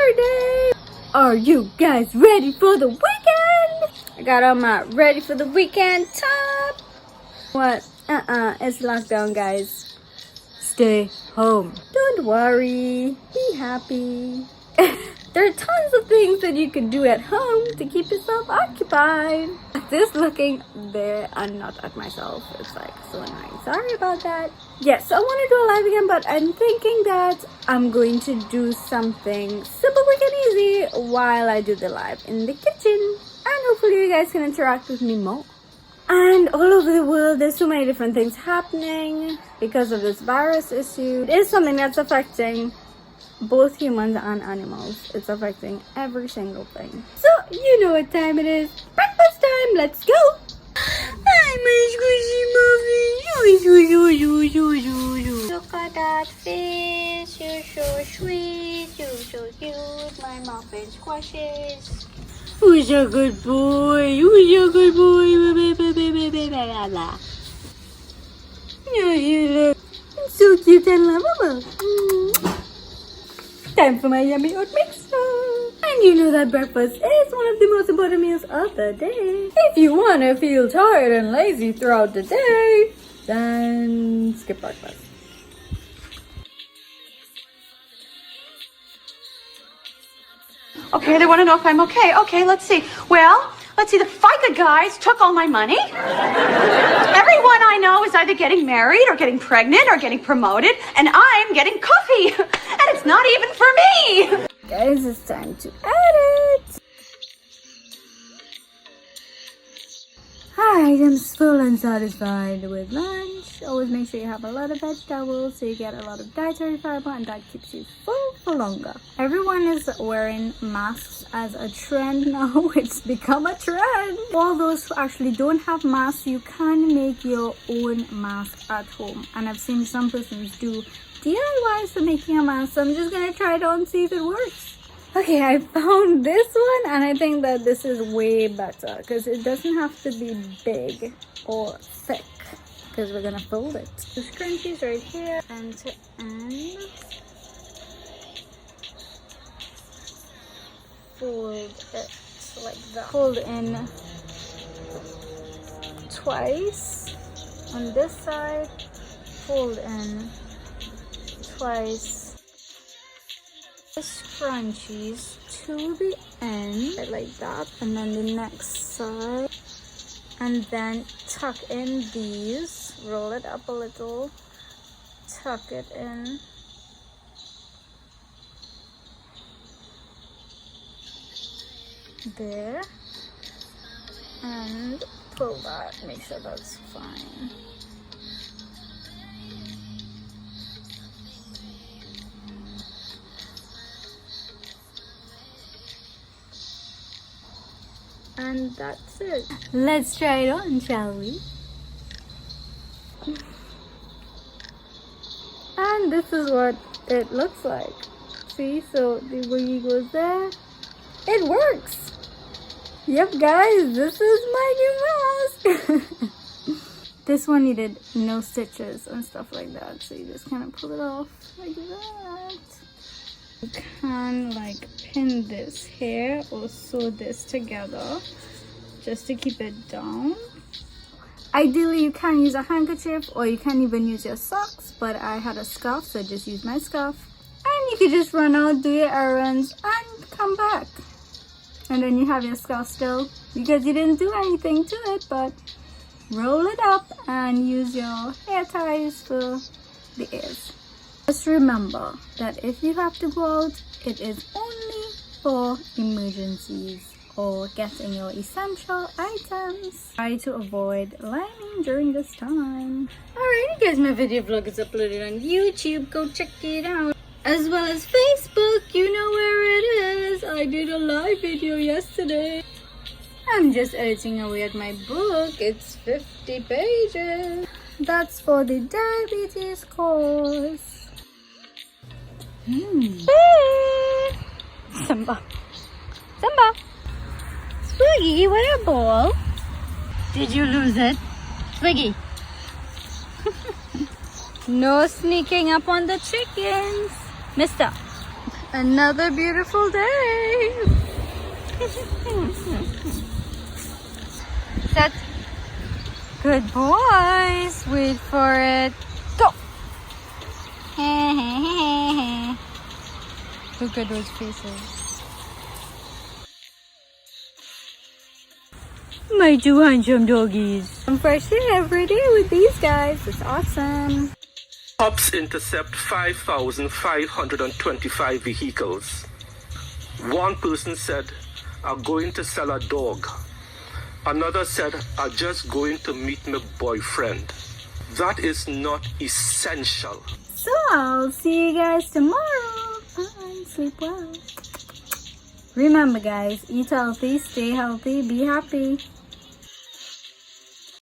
Saturday. Are you guys ready for the weekend? I got on my ready for the weekend top. What? It's lockdown, guys. Stay home. Don't worry. Be happy. There are tons of things that you can do at home to keep yourself occupied. Just looking there and not at myself. It's like so annoying. Sorry about that. Yes, I want to do a live again, but I'm thinking that I'm going to do something simple, quick, and easy while I do the live in the kitchen. And hopefully you guys can interact with me more. And all over the world, there's so many different things happening because of this virus issue. It is something that's affecting both humans and animals. It's affecting every single thing. So, you know what time it is. Breakfast time, let's go! Hi, my squishy muffin. Look at that fish. You're so sweet. You're so cute. My muffin squashes. Who's a good boy? Who's a good boy? Yeah, you look so cute and lovable. Time for my yummy oat mix. And you know that breakfast is one of the most important meals of the day. If you want to feel tired and lazy throughout the day, then skip breakfast. Okay, they want to know if I'm okay. Okay, let's see. Well, let's see. The FICA guys took all my money. Everyone I know is either getting married or getting pregnant or getting promoted, and I'm getting coffee. And it's not even for me. Guys, it's time to edit. Alright, I'm full and satisfied with lunch. Always make sure you have a lot of vegetables so you get a lot of dietary fiber, and that keeps you full for longer. Everyone is wearing masks as a trend now. It's become a trend. All those who actually don't have masks, you can make your own mask at home. And I've seen some persons do DIYs for making a mask. So I'm just gonna try it out and see if it works. Okay, I found this one, and I think that this is way better because it doesn't have to be big or thick because we're gonna fold it. The scrunchies right here, end to end. Fold it like that. Fold in twice on this side. Fold in twice. The scrunchies to the end like that, and then the next side, and then tuck in these, roll it up a little, tuck it in, there, and pull that, make sure that's fine. And that's it. Let's try it on, shall we? And this is what it looks like. See, so the boogie goes there. It works. Yep, guys, this is my new mask. This one needed no stitches and stuff like that, so you just kind of pull it off like that. You can like pin this here or sew this together just to keep it down. Ideally you can use a handkerchief or you can even use your socks, but I had a scarf, so I just used my scarf. And you could just run out, do your errands, and come back, and then you have your scarf still because you didn't do anything to it, but roll it up and use your hair ties for the ears. Just remember that if you have to go out, it is only for emergencies or getting your essential items. Try to avoid lining during this time. Alright guys, my video vlog is uploaded on YouTube. Go check it out. As well as Facebook, you know where it is. I did a live video yesterday. I'm just editing away at my book. It's 50 pages. That's for the diabetes course. Simba. Simba. Swiggy, what a ball. Did you lose it? Swiggy. No sneaking up on the chickens. Mister. Another beautiful day. Set. Good boys. Wait for it. Go. Look at those faces. My two handsome doggies. I'm fresh air every day with these guys. It's awesome. Cops intercept 5,525 vehicles. One person said, "I'm going to sell a dog." Another said, "I'm just going to meet my boyfriend." That is not essential. So I'll see you guys tomorrow. Bye. Sleep well. Remember guys, eat healthy, stay healthy, be happy.